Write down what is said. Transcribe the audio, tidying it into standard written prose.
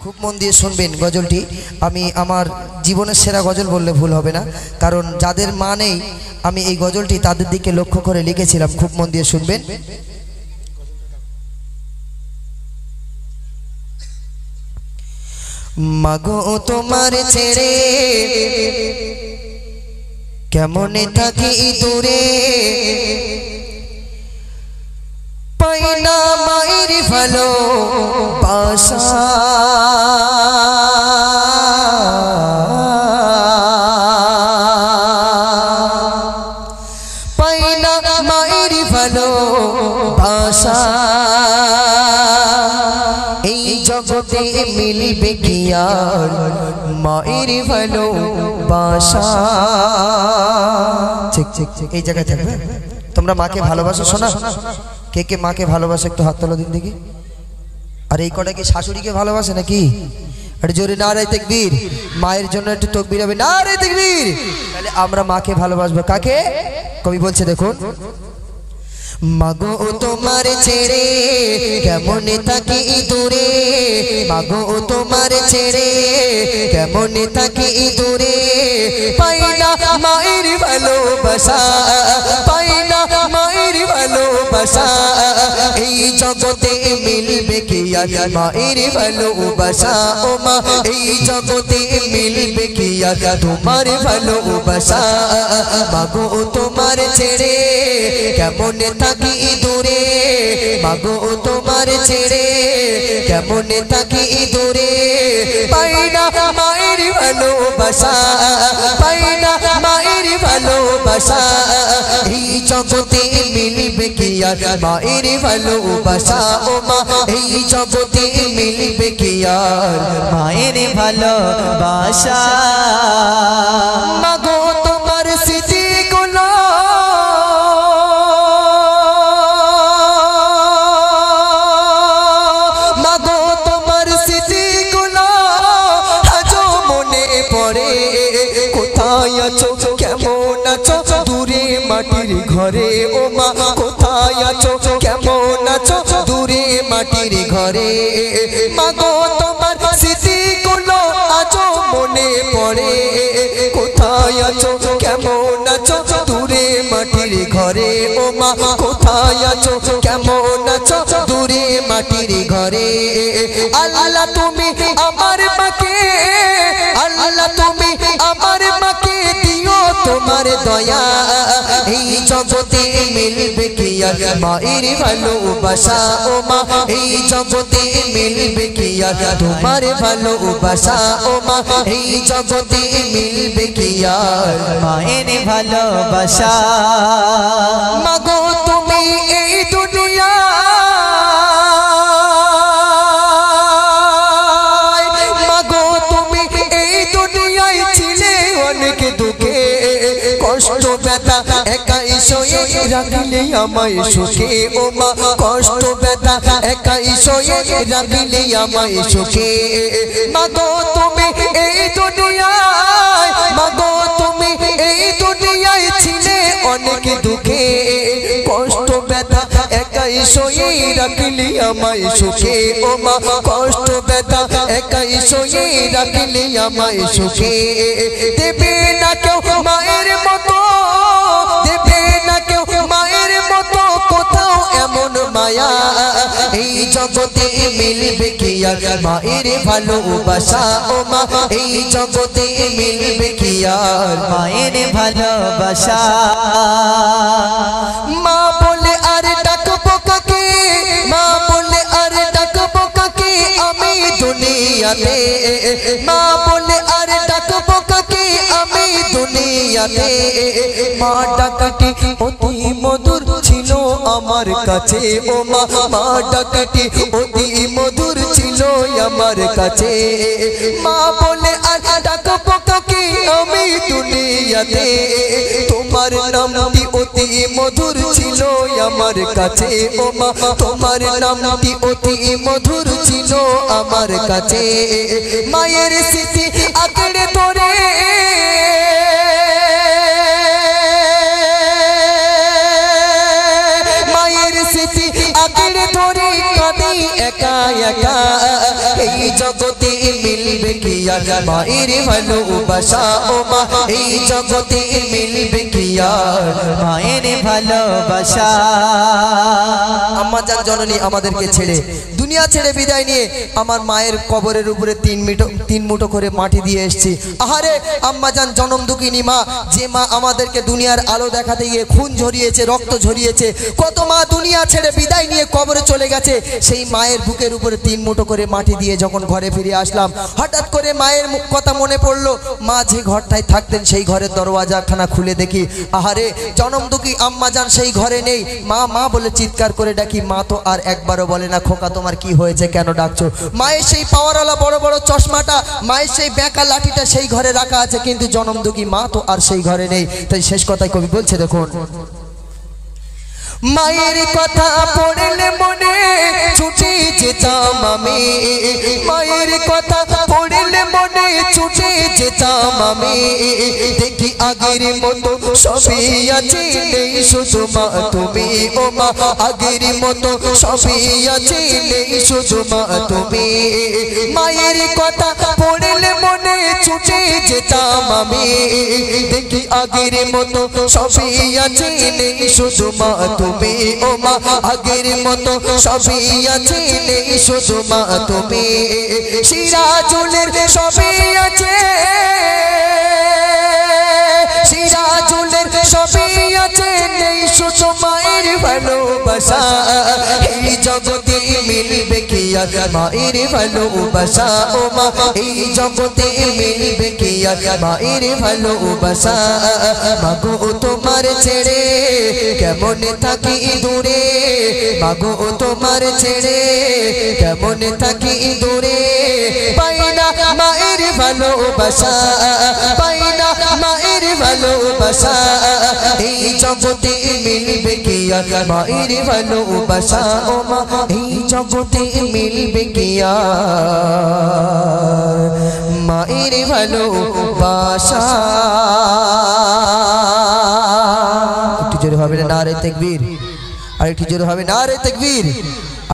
खूब मन दिए शुनबेन गजलटी आमी आमार जीवनेर सेरा गजल बोलले भूल होबे ना कारण जादेर मा नेई आमी एई गजलटी तादेर दिके लक्ष्य करे लिखेछिलाम खूब मन दिए शुनबेन। मागो तोमार छेड़े केमने थाकी दूरे पाइना मायेर भालो बासा पाइना मायेर भालो बासा जगते मिलबे कि आर मायेर भालोबासा ठीक ठीक ठीक এই জায়গায় থাকবে তোমরা মাকে ভালোবাসো শোনা কে কে মাকে ভালোবাসে একটু হাত তোলো দিন দেখি আর এই কটা কি শাশুড়িকে ভালোবাসে নাকি আর জোরে নারে তাকবীর মায়ের জন্য একটু তাকবীর হবে নারে তাকবীর তাহলে আমরা মাকে ভালোবাসবো কাকে কবি বলছে দেখুন मागो तोमार छेड़े केमने थाकी दूरे मागो तोमार छेड़े केमने थाकी दूरे पाइना मायेर भालोबासा पाइना मायेर भालोबासा এই জগতে মিলবে কি আর মায়ের ভালোবাসা ও মা এই জগতে মিলবে কি আর তোমার ভালোবাসা মাগো তোমার ছেড়ে কেমনে থাকি দূরে মাগো তোমার ছেড়ে কেমনে থাকি দূরে পাইনা মায়ের ভালোবাসা পাইনা মায়ের ভালোবাসা এই জগতে মিলবে কি আর মায়ের ভালোবাসা ও মা এই জগতে মিলবে কি আর মায়ের ভালোবাসা মাগো তোমার স্মৃতিগুলো মাগো তোমার স্মৃতিগুলো আজও মনে পড়ে কোথায় আছো কেমন আছো দূরে মাটির ঘরে ও মা কোথায় আছো কেমন আছো দূরে মাটির ঘরে মাগো তোমার স্মৃতিগুলো আজও মনে পড়ে কোথায় আছো কেমন আছো দূরে মাটির ঘরে ও মা কোথায় আছো কেমন আছো দূরে মাটির ঘরে আল্লাহ তুমি আমার মাকে আল্লাহ তুমি আমার মাকে দিও তোমার দয়া এই জগতে মিলবে কি আর মায়ের ভালোবাসা ও মা এই জগতে মিলবে কি আর তোমার ভালোবাসা ও মা এই জগতে মিলবে কি আর মায়ের ভালোবাসা মাগো তুমি এই দুনিয়া মাগো তুমি এই দুনিয়ায় ছিলে অনেক দুঃখে কষ্ট ব্যথা একাই সয়ে রাখলে আমায় সুখে ও মা কষ্ট ব্যথা একাই সয়ে রাখলে আমায় সুখে মাগো তুমি এই দুনিয়ায় মাগো তুমি এই দুনিয়ায় ছিলে অনেক দুঃখে কষ্ট ব্যথা একাই সয়ে রাখলে আমায় সুখে ও মা কষ্ট ব্যথা একাই সয়ে রাখলে আমায় সুখে দেবে না কেউ মায়ের মতো দেবে না কেউ মায়ের মতো কোথাও এমন মায়া এই জগতে মিলবে কি আর মায়ের ভালোবাসা ও মা এই জগতে মিলবে কি আর মায়ের ভালোবাসা মা বলে আর ডাকবো কাকে মা বলে আর ডাকবো কাকে আমি দুনিয়াতে মা বলে আর ডাকবো কাকে আমি দুনিয়াতে মা ডাকাটি অতি মধুর ছিল আমার কাছে ও মা মা ডাকাটি অতি মধুর ছিল আমার কাছে মা বলে আর ডাকবো কাকে আমি দুনিয়াতে তোমার নামটি অতি মধুর ছিল আমার কাছে ও মা তোমার নামটি অতি মধুর ছিল আমার কাছে মায়ের স্মৃতি আঁকড়ে ধরে মায়ের স্মৃতি আঁকড়ে ধরে কাঁদি একা একা এই জগৎ জগতে মিলবে কি আর মায়ের ভালোবাসা ও মা এই জগতে মিলবে কি আর মায়ের ভালোবাসা। আম্মা জান জননী আমাদেরকে ছেড়ে দুনিয়া ছেড়ে বিদায় নিয়ে আমার মায়ের কবরের উপরে তিন মুঠো করে মাটি দিয়ে এসেছি। আহারে আম্মা জান জনম দুঃখিনী মা, যে মা আমাদেরকে দুনিয়ার আলো দেখাতে গিয়ে খুন ঝরিয়েছে, রক্ত ঝরিয়েছে, কত মা দুনিয়া ছেড়ে বিদায় নিয়ে কবরে চলে গেছে। সেই মায়ের বুকের উপরে 3 মুঠো করে মাটি দিয়ে যখন ঘরে ফিরে আসলাম, হঠাৎ করে মায়ের কথা মনে পড়লো। মা যে ঘরটায় থাকতেন সেই ঘরের দরওয়াজাখানা খুলে দেখি, আহারে জনম দুঃখী আম্মা জান সেই ঘরে নেই। মা মা বলে চিৎকার করে ডাকি, মা তো আর একবারও বলে না খোকা তোমার কি হয়েছে, কেন ডাকছো। মায়ের সেই পাওয়ারওয়ালা বড় বড় চশমাটা, মায়ের সেই বেঁকা লাঠিটা সেই ঘরে রাখা আছে, কিন্তু জনম দুঃখী মা তো আর সেই ঘরে নেই। তাই শেষ কথায় কবি বলছে দেখুন, মায়ের কথা পড়লে মনে ছুটে যেতাম আমি, মায়ের কথা পড়লে মনে ছুটে যেতাম আমি, দেখি আগের মতো সবই আছে নেই শুধু মা তুমি ও মা, আগের মতো সবই আছে নেই শুধু মা তুমি। মায়ের কথা পড়লে মনে ছুটে যেতাম আমি, দেখি আগের মতো সবই আছে নেই শুধু মা তুমি ও মা, আগের মতো সবই আছে নেই শুধু মা তুমি। সিরাজুলের সবই আছে, সিরাজুলের সবই আছে নেই শুধু মায়ের ভালোবাসা। এই জগতে মিলবে কি আর মায়ের ভালোবাসা ও মা, এই জগতে মিলবে কি আর মায়ের ভালোবাসা। মাগো তোমার ছেড়ে কেমন থাকি দূরে, মাগো তোমার ছেড়ে কেমন থাকি দূরে, পাই না মায়ের ভালোবাসা, পাই না মায়ের ভালোবাসা। এই জগতে মিলবে কি আর মায়ের ভালোবাসা ও মা, এই জগতে মিলবে কি আর মায়ের ভালোবাসা। একটু জোরে হবে না নারে তাকবীর, আর একটু জোরে হবে নারে তাকবীর।